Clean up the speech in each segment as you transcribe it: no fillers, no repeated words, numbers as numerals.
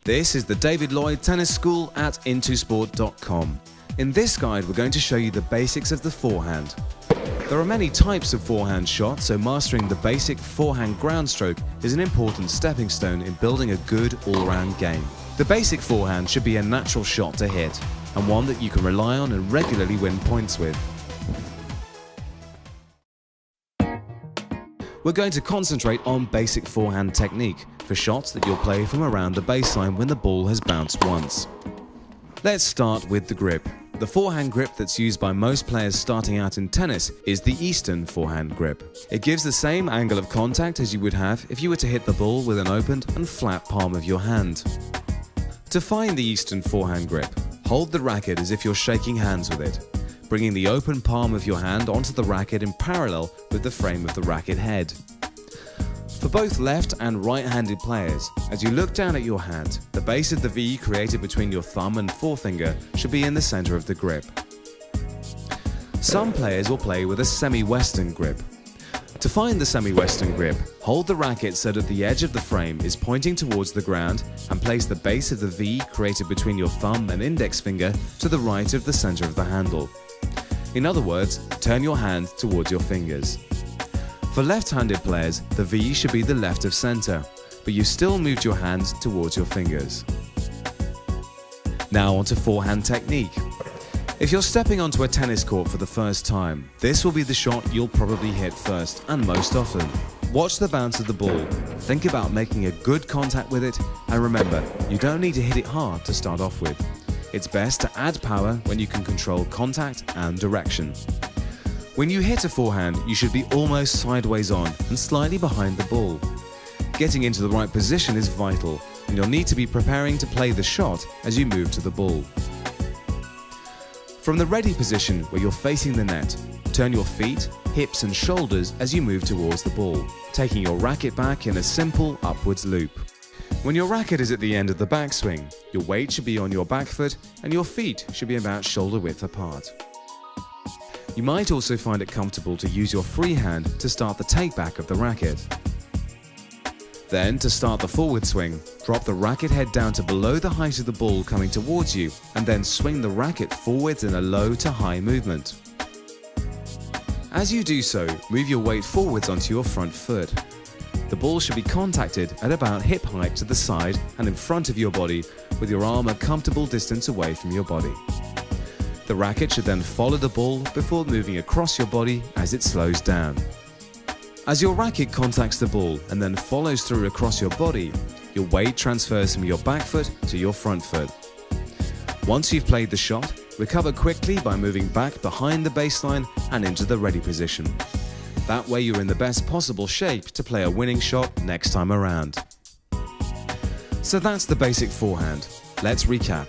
This is the David Lloyd Tennis School at intosport.com. In this guide, we're going to show you the basics of the forehand. There are many types of forehand shots, so mastering the basic forehand ground stroke is an important stepping stone in building a good all-round game. The basic forehand should be a natural shot to hit, and one that you can rely on and regularly win points with. We're going to concentrate on basic forehand technique for shots that you'll play from around the baseline when the ball has bounced once. Let's start with the grip. The forehand grip that's used by most players starting out in tennis is the Eastern forehand grip. It gives the same angle of contact as you would have if you were to hit the ball with an opened and flat palm of your hand. To find the Eastern forehand grip, hold the racket as if you're shaking hands with it, bringing the open palm of your hand onto the racket in parallel with the frame of the racket head. For both left and right-handed players, as you look down at your hand, the base of the V created between your thumb and forefinger should be in the center of the grip. Some players will play with a semi-western grip. To find the semi-western grip, hold the racket so that the edge of the frame is pointing towards the ground and place the base of the V created between your thumb and index finger to the right of the center of the handle. In other words, turn your hand towards your fingers. For left-handed players, the V should be the left of center, but you still moved your hand towards your fingers. Now onto forehand technique. If you're stepping onto a tennis court for the first time, this will be the shot you'll probably hit first and most often. Watch the bounce of the ball, think about making a good contact with it, and remember, you don't need to hit it hard to start off with. It's best to add power when you can control contact and direction. When you hit a forehand, you should be almost sideways on and slightly behind the ball. Getting into the right position is vital, and you'll need to be preparing to play the shot as you move to the ball. From the ready position where you're facing the net, turn your feet, hips and shoulders as you move towards the ball, taking your racket back in a simple upwards loop. When your racket is at the end of the backswing, your weight should be on your back foot and your feet should be about shoulder width apart. You might also find it comfortable to use your free hand to start the takeback of the racket. Then, to start the forward swing, drop the racket head down to below the height of the ball coming towards you and then swing the racket forwards in a low to high movement. As you do so, move your weight forwards onto your front foot. The ball should be contacted at about hip height to the side and in front of your body, with your arm a comfortable distance away from your body. The racket should then follow the ball before moving across your body as it slows down. As your racket contacts the ball and then follows through across your body, your weight transfers from your back foot to your front foot. Once you've played the shot, recover quickly by moving back behind the baseline and into the ready position. That way you're in the best possible shape to play a winning shot next time around. So that's the basic forehand. Let's recap.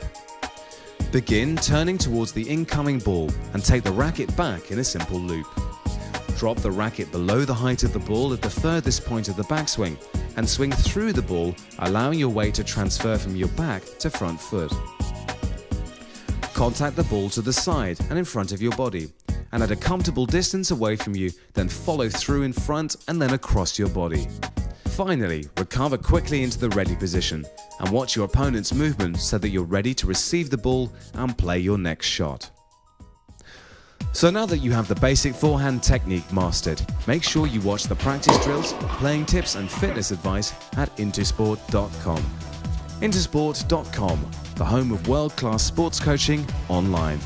Begin turning towards the incoming ball and take the racket back in a simple loop. Drop the racket below the height of the ball at the furthest point of the backswing and swing through the ball, allowing your weight to transfer from your back to front foot. Contact the ball to the side and in front of your body, and at a comfortable distance away from you, then follow through in front and then across your body. Finally, recover quickly into the ready position and watch your opponent's movement so that you're ready to receive the ball and play your next shot. So now that you have the basic forehand technique mastered, make sure you watch the practice drills, playing tips and fitness advice at intosport.com. Intosport.com, the home of world-class sports coaching online.